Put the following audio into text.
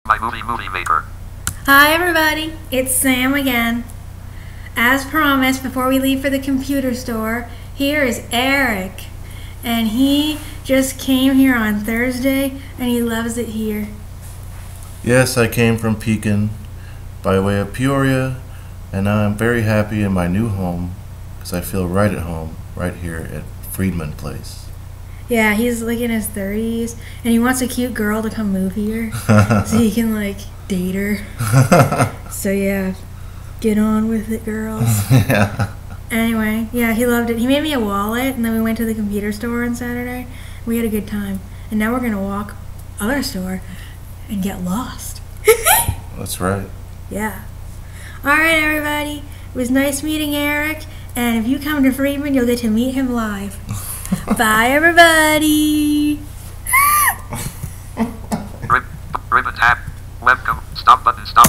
My movie maker. Hi everybody, it's Sam again. As promised, before we leave for the computer store, here is Eric. And he just came here on Thursday and he loves it here. Yes, I came from Pekin by way of Peoria, and now I'm very happy in my new home because I feel right at home right here at Friedman Place. Yeah, he's like in his 30s and he wants a cute girl to come move here so he can like date her. So yeah, get on with it, girls. Yeah. Anyway, yeah, he loved it. He made me a wallet and then we went to the computer store on Saturday. We had a good time. And now we're going to walk other store and get lost. That's right. Yeah. All right, everybody. It was nice meeting Eric. And if you come to Friedman, you'll get to meet him live. Bye, everybody. Ribbon tab. Welcome. Stop button. Stop.